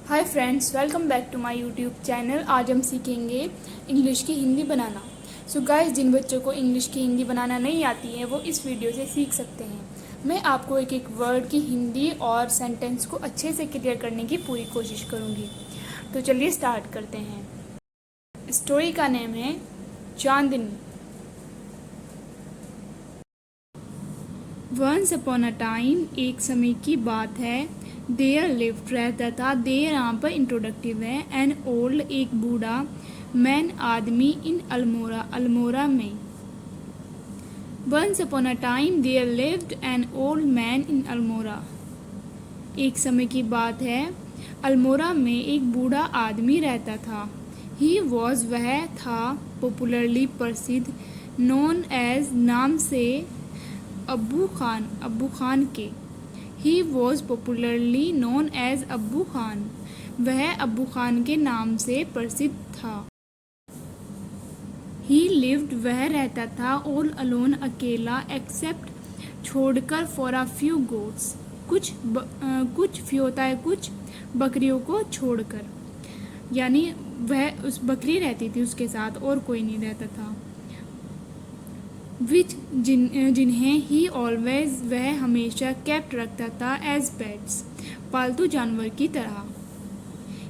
Hi friends, welcome back to my YouTube channel. आज हम सीखेंगे इंग्लिश की हिंदी बनाना। सो गाइस, जिन बच्चों को इंग्लिश की हिंदी बनाना नहीं आती है वो इस वीडियो से सीख सकते हैं। मैं आपको एक एक वर्ड की हिंदी और सेंटेंस को अच्छे से क्लियर करने की पूरी कोशिश करूँगी। तो चलिए स्टार्ट करते हैं। स्टोरी का नेम है चांदनी। वंस अपॉन अ टाइम, एक समय की बात है। देयर लिव्ड, रहता था। देयर यहाँ पर इंट्रोडक्टिव है। एन ओल्ड, एक बूढ़ा। मैन, आदमी। इन अल्मोरा, अल्मोरा में। Once upon a time there lived an old man in Almora. एक समय की बात है, अल्मोरा में एक बूढ़ा आदमी रहता था। ही वॉज, वह था। पॉपुलरली, प्रसिद्ध। नोन एज, नाम से। अब्बू खान, अब्बू खान के। He was popularly known as Abbu Khan, वह अब्बू खान के नाम से प्रसिद्ध था। ही लिव्ड, वह रहता था। ऑल अलोन, अकेला। एक्सेप्ट, छोड़कर। फॉर अ फ्यू गोट्स, कुछ होता है कुछ बकरियों को छोड़कर, यानी वह उस बकरी रहती थी उसके साथ और कोई नहीं रहता था। विच, जिन्हें ही ऑलवेज, वह हमेशा। केप्ट, रखता था। एज पेट्स, पालतू जानवर की तरह।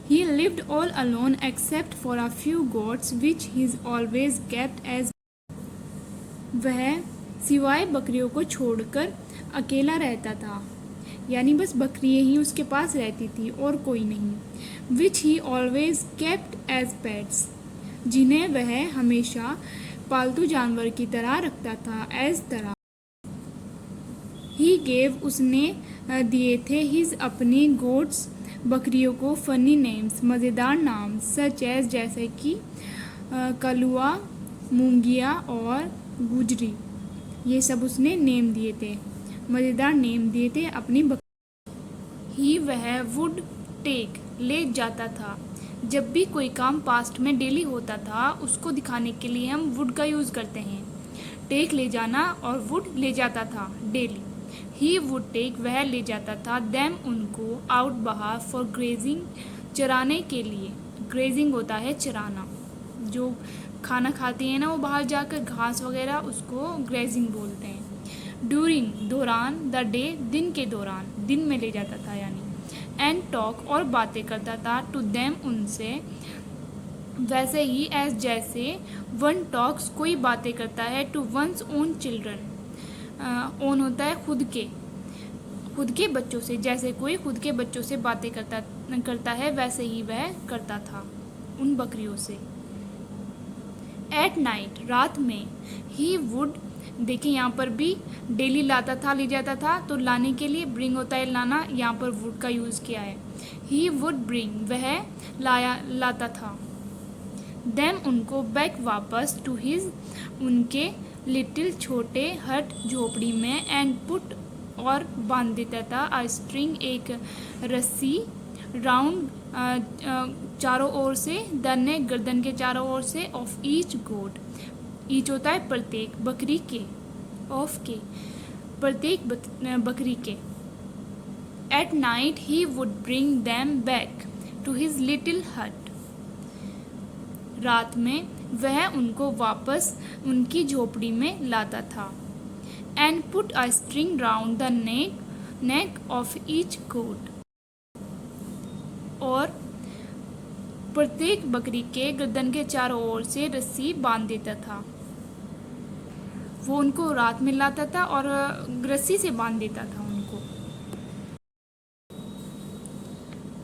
He lived all alone except for a few goats which he always kept as, वह सिवाय बकरियों को छोड़कर अकेला रहता था, यानी बस बकरियाँ ही उसके पास रहती थी और कोई नहीं। Which he always kept as pets, जिन्हें वह हमेशा पालतू जानवर की तरह रखता था। एज, तरह। ही गेव, उसने दिए थे। हिज, अपनी। गोट्स, बकरियों को। फनी नेम्स, मज़ेदार नाम। सच एज, जैसे कि कलुआ, मूंगिया और गुजरी, ये सब उसने नेम दिए थे, मज़ेदार नेम दिए थे अपनी बकरी। ही, वह। वुड टेक, ले जाता था। जब भी कोई काम पास्ट में डेली होता था उसको दिखाने के लिए हम वुड का यूज़ करते हैं। टेक, ले जाना, और वुड, ले जाता था डेली। ही वुड टेक, वह ले जाता था। देम, उनको। आउट, बाहर। फॉर ग्रेजिंग, चराने के लिए। ग्रेजिंग होता है चराना, जो खाना खाते हैं ना वो बाहर जाकर घास वगैरह, उसको ग्रेजिंग बोलते हैं। ड्यूरिंग, दौरान। द डे, दिन के दौरान, दिन में ले जाता था यानी। एंड टॉक, और बातें करता था। टू देम, उनसे। वैसे ही। एज, जैसे। वन टॉक्स, कोई बातें करता है। To one's own children, own होता है खुद के बच्चों से। जैसे कोई खुद के बच्चों से बातें करता है वैसे ही वह करता था उन बकरियों से। एट नाइट, रात में। ही वुड, देखिए यहाँ पर भी डेली लाता था, ले जाता था, तो लाने के लिए ब्रिंग होता है लाना, यहाँ पर वुड का यूज़ किया है। ही वुड ब्रिंग, वह लाता था। देम, उनको। बैक, वापस। टू हिज, उनके। लिटिल, छोटे। हट, झोपड़ी में। एंड पुट, और बांध देता था। आ स्ट्रिंग, एक रस्सी। राउंड, चारों ओर से। द नेक, गर्दन के चारों ओर से। ऑफ ईच गोट, ईच होता है प्रत्येक, बकरी के। ऑफ के, प्रत्येक बकरी के। At night, he would bring them back to his little hut, रात में वह उनको वापस उनकी झोपड़ी में लाता था। And put a string round the neck of each goat, और प्रत्येक बकरी के गर्दन के चारों ओर से रस्सी बांध देता था। वो उनको रात में लाता था और रस्सी से बांध देता था उनको।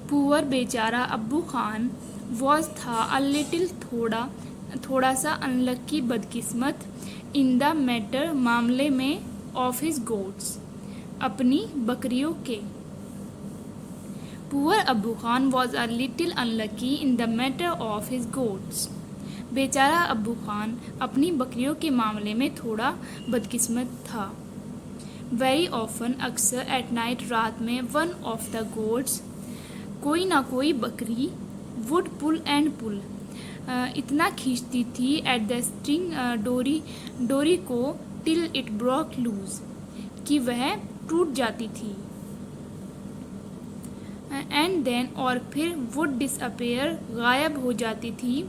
पुअर, बेचारा। अब्बू खान। वॉज, था। अ लिटिल, थोड़ा सा। अनलक्की, बदकिस्मत। इन द मैटर, मामले में। ऑफ हिज गोट्स, अपनी बकरियों के। पुअर अब्बू Khan was a little unlucky in the matter of his goats, बेचारा अब्बू खान अपनी बकरियों के मामले में थोड़ा बदकिस्मत था। वेरी ऑफन, अक्सर। एट नाइट, रात में। वन ऑफ द गोट्स, कोई ना कोई बकरी। वुड पुल एंड पुल, इतना खींचती थी। एट द स्ट्रिंग, डोरी को। टिल इट ब्रोक लूज, कि वह टूट जाती थी। एंड देन और फिर वुड डिसअपेयर गायब हो जाती थी।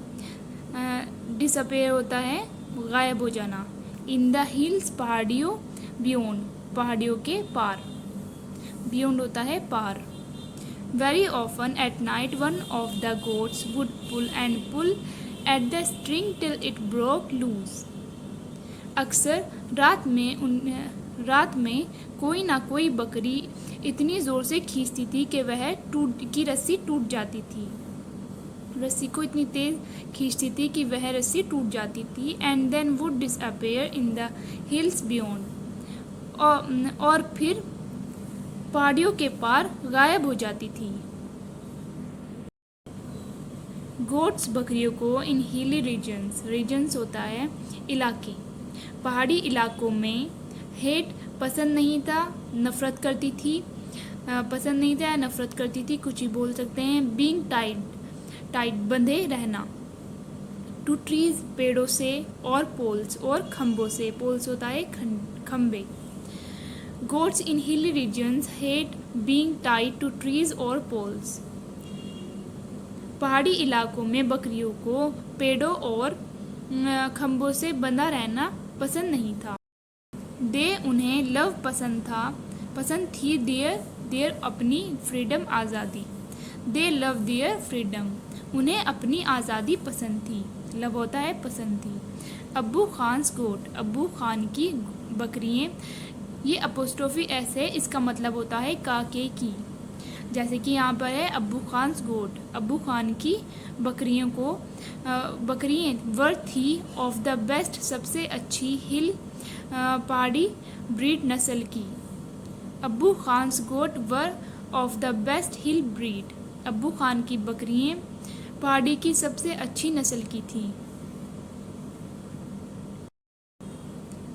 डिसअपेयर होता है गायब हो जाना। इन द हिल्स पहाड़ियों, बियॉन्ड पहाड़ियों के पार, बियॉन्ड होता है पार। Very often at night one of the goats would pull at the string till it broke loose. अक्सर रात में कोई ना कोई बकरी इतनी ज़ोर से खींचती थी कि रस्सी टूट जाती थी। रस्सी को इतनी तेज़ खींचती थी कि वह रस्सी टूट जाती थी। And then would disappear in the hills beyond, और फिर पहाड़ियों के पार गायब हो जाती थी। गोट्स बकरियों को इन हिली रीजन्स होता है इलाके, पहाड़ी इलाकों में हेट पसंद नहीं था, नफ़रत करती थी, पसंद नहीं था या नफ़रत करती थी, कुछ ही बोल सकते हैं। बीइंग टाइड बंधे रहना। टू ट्रीज पेड़ों से, और पोल्स और खम्भों से, पोल्स होता है खम्भे। Goats in hilly regions hate being tied to trees और पोल्स। पहाड़ी इलाकों में बकरियों को पेड़ों और खम्भों से बंधा रहना पसंद नहीं था। दे उन्हें लव पसंद थी देयर अपनी फ्रीडम आज़ादी। दे लव देयर फ्रीडम, उन्हें अपनी आज़ादी पसंद थी। लव होता है पसंद थी। अब्बू खान्स गोट, अब्बू खान की बकरियाँ। ये अपोस्ट्रोफी एस है, इसका मतलब होता है काके की। जैसे कि यहाँ पर है अब्बू खान्स गोट, अब्बू खान की बकरियों को बकरियाँ वर थी ऑफ द बेस्ट, सबसे अच्छी हिल पहाड़ी ब्रीड नस्ल की। Abbu Khan's goat were of the best hill breed, Abbu Khan की बकरियाँ पहाड़ी की सबसे अच्छी नस्ल की थी।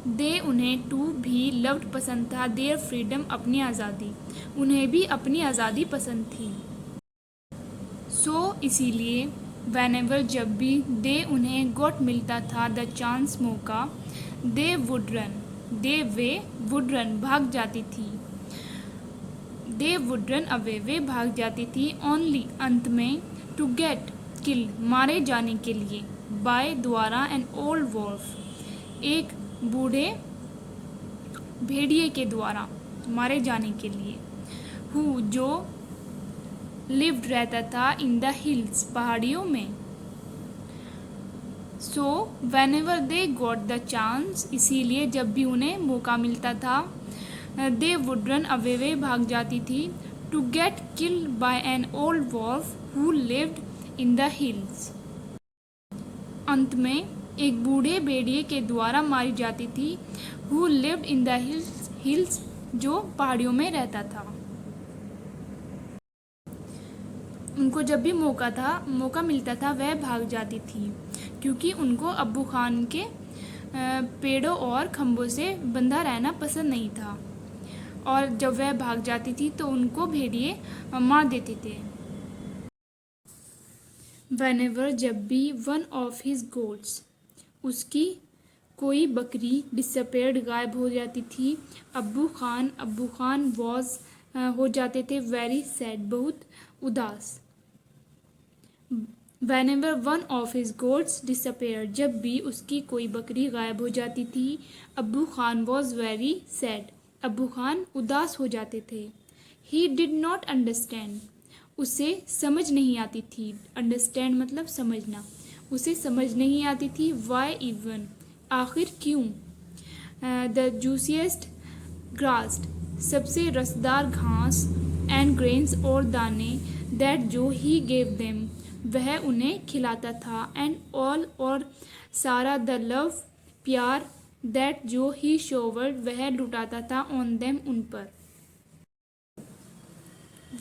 दे उन्हें टू भी लव्ड पसंद था देयर फ्रीडम अपनी आज़ादी, उन्हें भी अपनी आज़ादी पसंद थी। सो इसीलिए व्हेनेवर जब भी दे उन्हें गोट मिलता था द चांस मौका, दे वुड रन भाग जाती थी। दे वुड रन अवे वे भाग जाती थी। ओनली अंत में टू गेट किल मारे जाने के लिए, बाय द्वारा एन ओल्ड वॉल्फ एक बूढ़े भेड़िए के द्वारा मारे जाने के लिए। हु जो लिव्ड रहता था इन द हिल्स पहाड़ियों में। So whenever they got the chance, इसीलिए जब भी उन्हें मौका मिलता था, दे वुड रन अवे वे भाग जाती थी। To get killed by an old wolf who lived in the hills, अंत में एक बूढ़े भेड़िए के द्वारा मारी जाती थी। Who lived in the hills जो पहाड़ियों में रहता था। उनको जब भी मौका मिलता था वह भाग जाती थी, क्योंकि उनको अब्बू खान के पेड़ों और खम्भों से बंधा रहना पसंद नहीं था, और जब वह भाग जाती थी तो उनको भेड़िए मार देते थे। व्हेनेवर जब भी वन ऑफ हिज गोट्स, उसकी कोई बकरी डिसअपेयर्ड गायब हो जाती थी, अब्बू खान वॉज हो जाते थे वेरी सैड बहुत उदास। Whenever one of his goats disappeared, जब भी उसकी कोई बकरी गायब हो जाती थी, अब्बू खान was very sad, अब्बू खान उदास हो जाते थे। He did not understand, उसे समझ नहीं आती थी। Understand मतलब समझना, उसे समझ नहीं आती थी। Why even, आखिर क्यों। The juiciest grass, सबसे रसदार घास, and grains और दाने, that जो he gave them, वह उन्हें खिलाता था। एंड ऑल और सारा द लव प्यार, दैट जो ही शोवर्ड वह लुटाता था ऑन देम उन पर।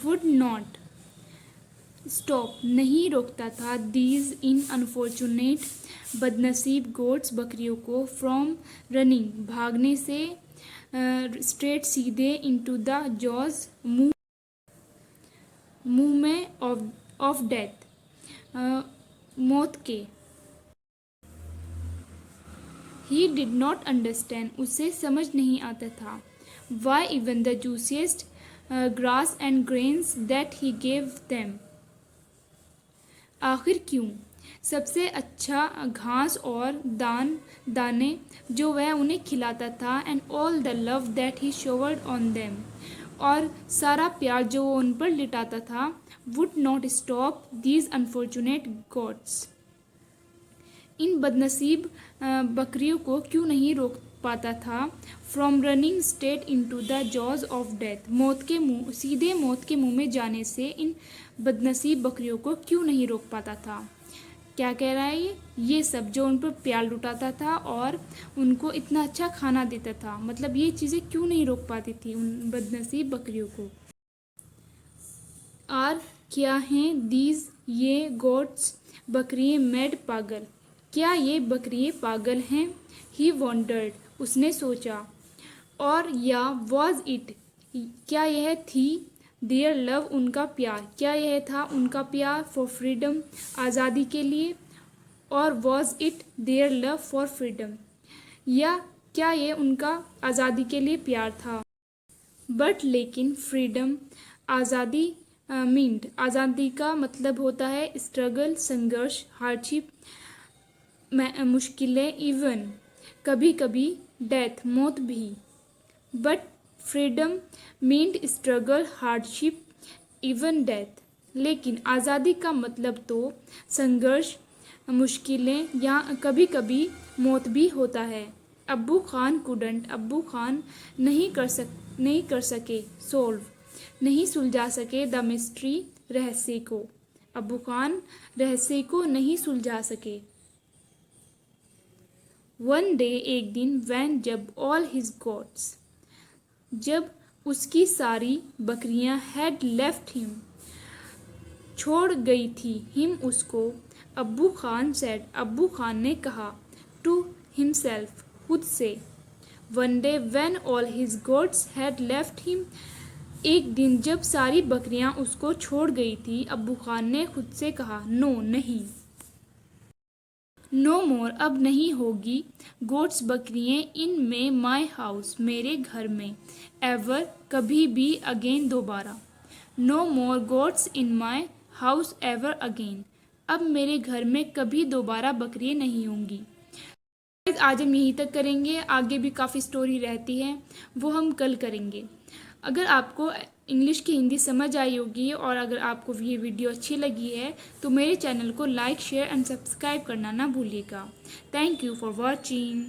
वुड नॉट स्टॉप नहीं रोकता था दीज इन अनफॉर्चुनेट बदनसीब गोट्स बकरियों को फ्रॉम रनिंग भागने से स्ट्रेट सीधे इनटू द जॉज मुंह में ऑफ डेथ मौत के। ही डिड नॉट अंडरस्टैंड उसे समझ नहीं आता था। Why even the juiciest grass and grains that he gave them. आखिर क्यों? सबसे अच्छा घास और दाने जो वह उन्हें खिलाता था, and all the love that he showered on them, और सारा प्यार जो वो उन पर लिटाता था, would not stop these unfortunate goats, इन बदनसीब बकरियों को क्यों नहीं रोक पाता था, from running straight into the jaws of death, सीधे मौत के मुंह में जाने से इन बदनसीब बकरियों को क्यों नहीं रोक पाता था। क्या कह रहा है ये सब जो उन पर प्यार लुटाता था और उनको इतना अच्छा खाना देता था, मतलब ये चीज़ें क्यों नहीं रोक पाती थी उन बदनसीब बकरियों को। आर क्या हैं दीज ये गोट्स, बकरियाँ मैड पागल, क्या ये बकरियाँ पागल हैं। ही वॉन्डर्ड, उसने सोचा, और या वॉज इट, क्या यह थी, देयर लव, उनका प्यार, क्या यह था उनका प्यार, फॉर फ्रीडम, आज़ादी के लिए, और was it their love for freedom, या क्या ये उनका आज़ादी के लिए प्यार था। बट लेकिन फ्रीडम, आज़ादी, मीन्ड, आज़ादी का मतलब होता है स्ट्रगल, संघर्ष, हार्डशिप, मुश्किलें, इवन, कभी कभी, डेथ, मौत भी। But freedom meant struggle, hardship, even death, लेकिन आज़ादी का मतलब तो संघर्ष, मुश्किलें या कभी कभी मौत भी होता है। अब्बू खान कुडंट, अब्बू खान नहीं कर सके, सोल्व, नहीं सुलझा सके, द मिस्ट्री, रहस्य को, अब्बू खान रहस्य को नहीं सुलझा सके। वन डे, एक दिन, वैन, जब, ऑल हिज गॉड्स, जब उसकी सारी बकरियां, हैड लेफ्ट हिम, छोड़ गई थी, हिम, उसको, अब्बू खान सेड, अब्बू खान ने कहा, टू हिमसेल्फ, खुद से, one day when all his goats had left him, एक दिन जब सारी बकरियां उसको छोड़ गई थी, अब्बू खान ने खुद से कहा, नो, नहीं, नो मोर, अब नहीं होगी, गोट्स, बकरियाँ, इन में, माई हाउस, मेरे घर में, एवर, कभी भी, अगेन, दोबारा, no more goats in my house ever again, अब मेरे घर में कभी दोबारा बकरियाँ नहीं होंगी। आज हम यहीं तक करेंगे, आगे भी काफ़ी स्टोरी रहती है, वो हम कल करेंगे। अगर आपको इंग्लिश की हिंदी समझ आई होगी और अगर आपको ये वीडियो अच्छी लगी है तो मेरे चैनल को लाइक, शेयर एंड सब्सक्राइब करना ना भूलिएगा। Thank you for watching.